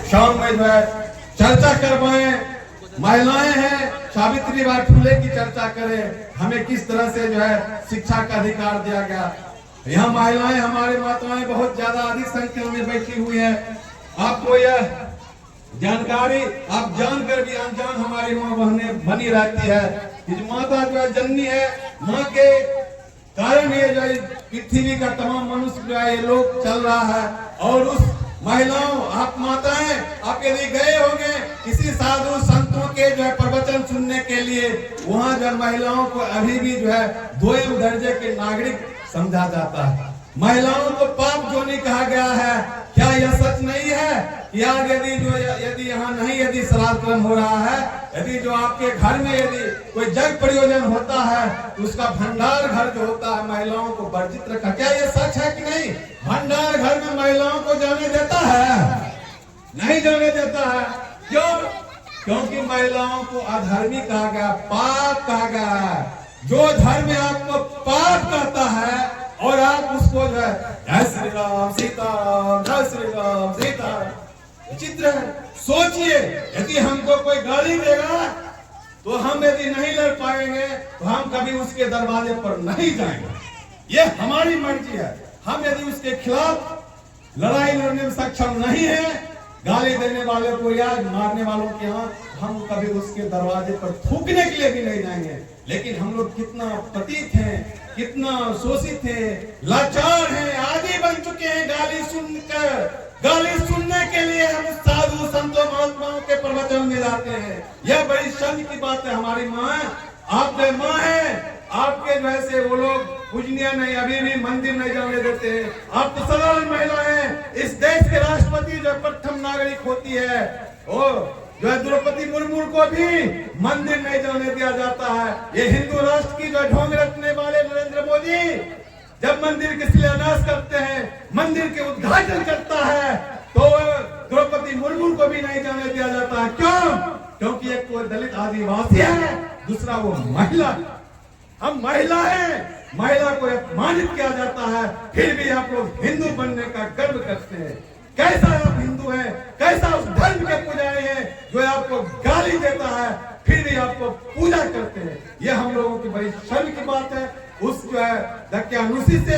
शाम में जो है चर्चा करवाएं। महिलाएं हैं, सावित्रीबाई फुले की चर्चा करें, हमें किस तरह से जो है शिक्षा का अधिकार दिया गया। यहाँ महिलाएं, हमारी माताएं बहुत ज्यादा अधिक संख्या में बैठी हुई है। आपको यह जानकारी आप जानकर भी अनजान हमारी माँ बहनें बनी रहती है कि माता जो है जननी है, माँ के कारण ये जो पृथ्वी का तमाम मनुष्य जो है ये लोग चल रहा है। और उस महिलाओं, आप माताएं, आप यदि गए होंगे किसी साधु संतों के जो है प्रवचन सुनने के लिए, वहाँ जो महिलाओं को अभी भी जो है दोयम दर्जे के नागरिक समझा जाता है। महिलाओं को पाप जोनी कहा गया है। क्या यह सच नहीं है कि आज यदि यहाँ नहीं, यदि श्राद्ध कर्म हो रहा है, यदि जो आपके घर में यदि कोई जग प्रयोजन होता है तो उसका भंडार घर जो होता है महिलाओं को वर्जित रखा। क्या ये सच है कि नहीं? भंडार घर में महिलाओं को जाने देता है? नहीं जाने देता है। क्यों? क्योंकि महिलाओं को अधर्मी कहा गया, पाप कहा गया है। जो धर्म आपको पाप कहता है और आप उसको जो है जय श्री राम सीताराम, जय श्री राम सीताराम, विचित्र है। सोचिए, यदि हमको कोई गाली देगा तो हम यदि नहीं लड़ पाएंगे तो हम कभी उसके दरवाजे पर नहीं जाएंगे। ये हमारी मर्जी है। हम यदि उसके खिलाफ लड़ाई लड़ने में सक्षम नहीं है, गाली देने वाले को या मारने वालों के यहाँ, हम कभी उसके दरवाजे पर थूकने के लिए भी नहीं जाएंगे। लेकिन हम लोग कितना पतित हैं, कितना शोषित हैं, लाचार हैं, आदि बन चुके हैं। गाली सुनकर, गाली सुनने के लिए हम साधु संतों महात्माओं के प्रवचन में जाते हैं। यह बड़ी शर्म की बात है। हमारी माँ, आप जो माँ है, आपके वैसे वो लोग पूजनीय नहीं, अभी भी मंदिर नहीं जाने देते हैं। आप तो साधारण महिला हैं। इस देश के राष्ट्रपति जो प्रथम नागरिक होती है, वो जो है द्रौपदी मुर्मू को भी मंदिर नहीं जाने दिया जाता है। ये हिंदू राष्ट्र की जो ढोंग रखने वाले नरेंद्र मोदी जब मंदिर के शिलान्यास करते हैं, मंदिर के उद्घाटन करता है, तो द्रौपदी मुर्मू को भी नहीं जाने दिया जाता है। क्यों? क्योंकि एक तो दलित आदिवासी है, दूसरा वो महिला। हम महिला हैं, महिला को अपमानित किया जाता है, फिर भी आप लोग हिंदू बनने का गर्व करते हैं। कैसा आप हिंदू हैं? कैसा उस धर्म के पुजारी हैं जो आपको गाली देता है फिर भी आपको पूजा करते हैं? यह हम लोगों की बड़ी शर्म की बात है। उस जो है दक्यानुसी से,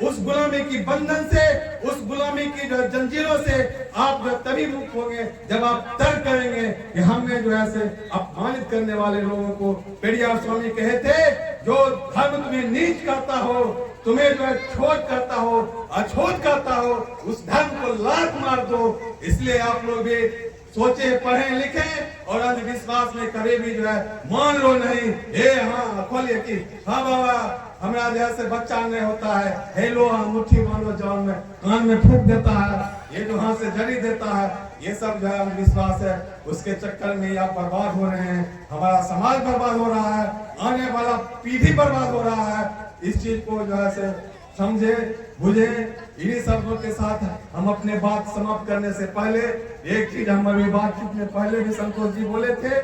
उस गुलामी की बंधन से, उस गुलामी की जो जंजीरों से आप जो तभी मुक्त होंगे जब आप तर्क करेंगे कि हमने जो है से अपमानित करने वाले लोगों को, पेरियार स्वामी कहे थे, जो धर्म तुम्हें नीच करता हो, तुम्हें जो है छोट करता हो, अछूत करता हो, उस धर्म को लात मार दो। इसलिए आप लोग भी सोचे, पढ़े, लिखें और अंधविश्वास में कभी भी जो है मान लो नहीं। हाँ खोलिए कि हाँ बाबा, हमारा जैसे बच्चा नहीं होता है, हेलो मुट्ठी मान लो, जवान में कान में फूंक देता है, ये जो हाथ से जड़ी देता है, ये सब जो है अंधविश्वास है। उसके चक्कर में आप बर्बाद हो रहे हैं, हमारा समाज बर्बाद हो रहा है, आने वाला पीढ़ी बर्बाद हो रहा है। इस चीज को जो है से समझे, बुझे। इन्हीं शब्दों के साथ हम अपने बात समाप्त करने से पहले एक चीज, हम अभी बातचीत में पहले भी संतोष जी बोले थे,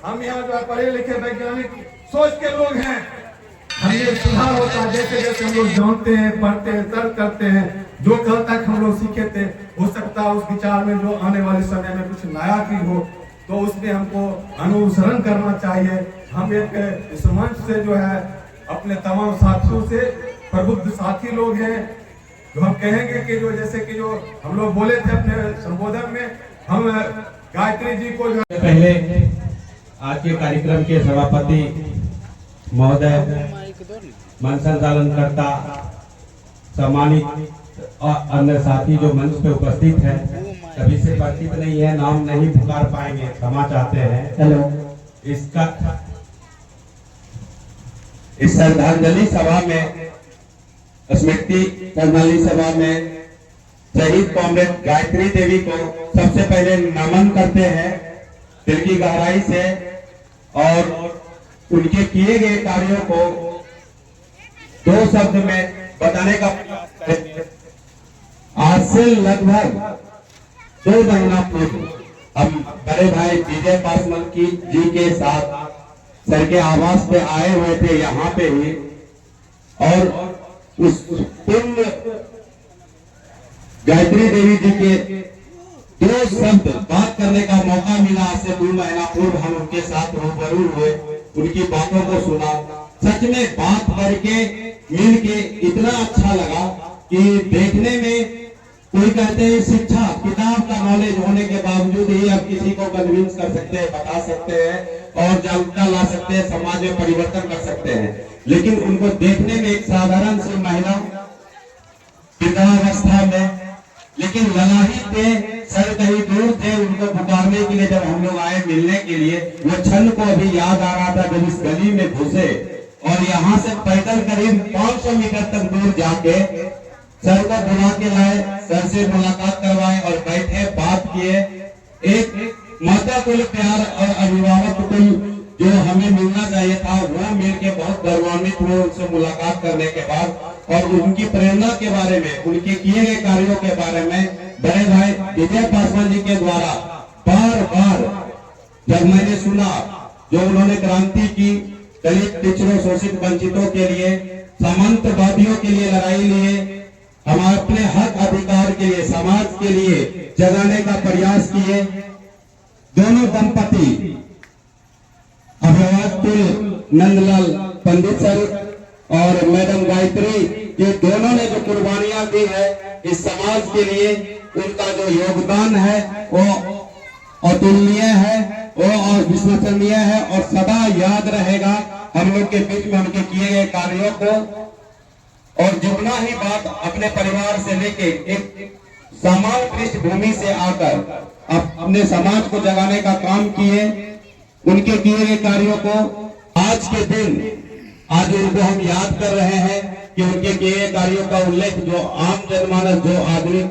हम यहाँ जो है पढ़े लिखे वैज्ञानिक सोच के लोग हैं। हमें सुधार होता है जैसे जैसे हम लोग जानते हैं, पढ़ते हैं, तर्क करते हैं। जो कल तक हम लोग सीखे थे, हो सकता है उस विचार में जो आने वाले समय में कुछ नया चीज हो, तो उसमें हमको अनुसरण करना चाहिए। हम एक इस मंच से जो है अपने तमाम साथियों से, प्रबुद्ध साथी लोग हैं, जो हम कहेंगे कि जो जैसे कि जो हम लोग बोले थे अपने संबोधन में, हम गायत्री जी को जो पहले आज के कार्यक्रम के सभापति महोदय, मंच संचालन करता, सम्मानित और अन्य साथी जो मंच पे उपस्थित हैं, सभी से परिचित नहीं है, नाम नहीं पुकार पाएंगे, क्षमा चाहते हैं। हेलो, इस श्रद्धांजलि सभा में, स्मृति श्रद्धांजलि सभा में शहीद कॉमरेड गायत्री देवी को सबसे पहले नमन करते हैं दिल की गहराई से, और उनके किए गए कार्यों को दो शब्द में बताने का आज से लगभग 2 महीना पूर्व हम बड़े भाई विजय पासवान जी के साथ सर के आवास पे आए हुए थे यहाँ पे ही, और उस पुण्य गायत्री देवी जी के दो शब्द बात करने का मौका मिला। आज से 2 महीना पूर्व हम उनके साथ रूबरू हुए, उनकी बातों को सुना। सच में बात करके मिल के इतना अच्छा लगा कि देखने में कोई कहते हैं शिक्षा किताब का नॉलेज होने के बावजूद ही अब किसी को कन्विंस कर सकते हैं, बता सकते हैं और जागरूकता ला सकते हैं, समाज में परिवर्तन कर सकते हैं। लेकिन उनको देखने में एक साधारण सी महिला वृद्धावस्था में, लेकिन ललाही थे, सर कहीं दूर थे। उनको पुकारने के लिए जब हम लोग आए मिलने के लिए, वो क्षण को अभी याद आ रहा था जब इस गली में घुसे और यहाँ से पैदल करीब 500 मीटर तक दूर जाके सर को बुला के लाए, सर से मुलाकात करवाए और बैठे, बात किए। एक माता कुल प्यार और अभिभावक कुल जो हमें मिलना चाहिए था वो मिल के बहुत गौरवान्वित हुए उनसे मुलाकात करने के बाद। और उनकी प्रेरणा के बारे में, उनके किए गए कार्यों के बारे में बड़े भाई विजय पासवान जी के द्वारा बार बार जब मैंने सुना जो उन्होंने क्रांति की, दलित पिछड़ों शोषित वंचितों के लिए, सामंतवादियों के लिए लड़ाई लिए, हमारे अपने हक अधिकार के लिए, समाज के लिए जगाने का प्रयास किए। दोनों दंपति अभिभावक नंदलाल पंडित सर और मैडम गायत्री, ये दोनों ने जो कुर्बानियां दी है इस समाज के लिए, उनका जो योगदान है वो अतुलनीय है, वो और विश्वसनीय है और सदा याद रहेगा हम लोग के बीच में उनके किए गए कार्यों को। और जितना ही बात अपने परिवार से लेके एक समान पृष्ठभूमि से आकर अपने समाज को जगाने का काम किए, उनके किए गए कार्यों को आज के दिन आज उनको हम याद कर रहे हैं कि उनके किए गए कार्यों का उल्लेख जो आम जनमानस, जो आदमी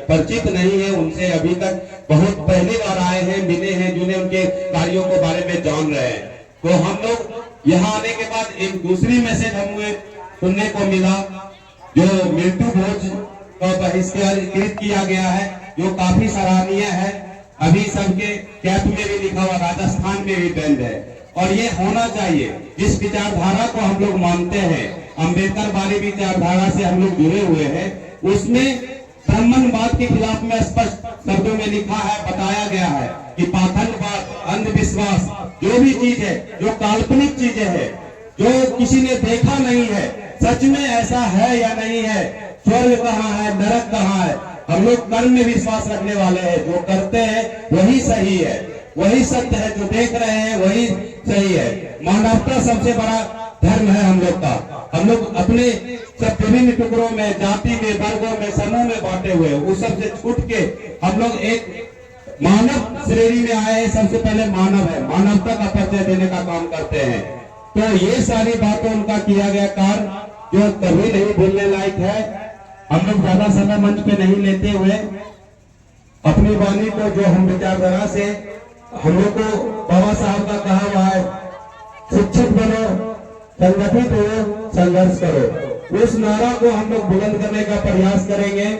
परिचित नहीं है, उनसे अभी तक बहुत पहली बार आए हैं, मिले हैं, जिन्हें उनके कार्यों के बारे में जान रहे हैं। तो हम लोग यहाँ आने के बाद एक दूसरी मैसेज हमें सुनने को मिला जो मृत्यु भोज का बहिष्कृत किया गया है, जो काफी सराहनीय है। अभी सबके कैप में भी लिखा हुआ, राजस्थान में भी बैंड है और ये होना चाहिए। जिस विचारधारा को हम लोग मानते हैं, अम्बेडकर वाली विचारधारा से हम लोग जुड़े हुए हैं, उसमें ब्राह्मणवाद के खिलाफ में स्पष्ट शब्दों में लिखा है, बताया गया है कि पाखंडवाद, अंधविश्वास, जो भी चीज है, जो काल्पनिक चीजें है, जो किसी ने देखा नहीं है, सच में ऐसा है या नहीं है, स्वर्ग कहाँ है, नरक कहाँ है, हम लोग कर्म में विश्वास रखने वाले हैं। जो करते हैं वही सही है, वही सत्य है, जो देख रहे हैं वही सही है। मानवता सबसे बड़ा धर्म है हम लोग का। हम लोग अपने सब विभिन्न टुकड़ों में, जाति में, वर्गों में, समूह में बांटे हुए, उस सब से छूट के हम लोग एक मानव श्रेणी में आए हैं। सबसे पहले मानव है, मानवता का परिचय देने का काम करते हैं। तो ये सारी बातें उनका किया गया कार्य जो कभी नहीं भूलने लायक है। हम लोग ज्यादा समय मंच पे नहीं लेते हुए अपनी वाणी को, जो हम विचारधारा से हम लोग को बाबा साहब का कहा हुआ है, शिक्षित बनो, संगठित हो, संघर्ष करो, उस नारा को हम लोग बुलंद करने का प्रयास करेंगे।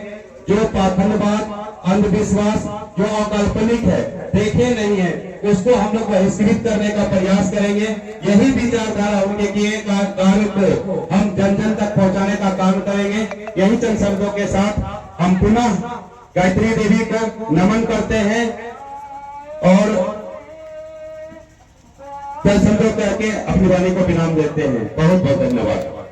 जो पाखंडवाद, अंधविश्वास, जो अकाल्पनिक है, देखे नहीं है, उसको हम लोग बहिष्कृत करने का प्रयास करेंगे। यही विचारधारा उनके किए कार्य को हम जन जन तक पहुंचाने का काम करेंगे। यही चंद शब्दों के साथ हम पुनः गायत्री देवी को नमन करते हैं और चंद शब्दों करके अपनी वाणी को विराम देते हैं। बहुत बहुत धन्यवाद।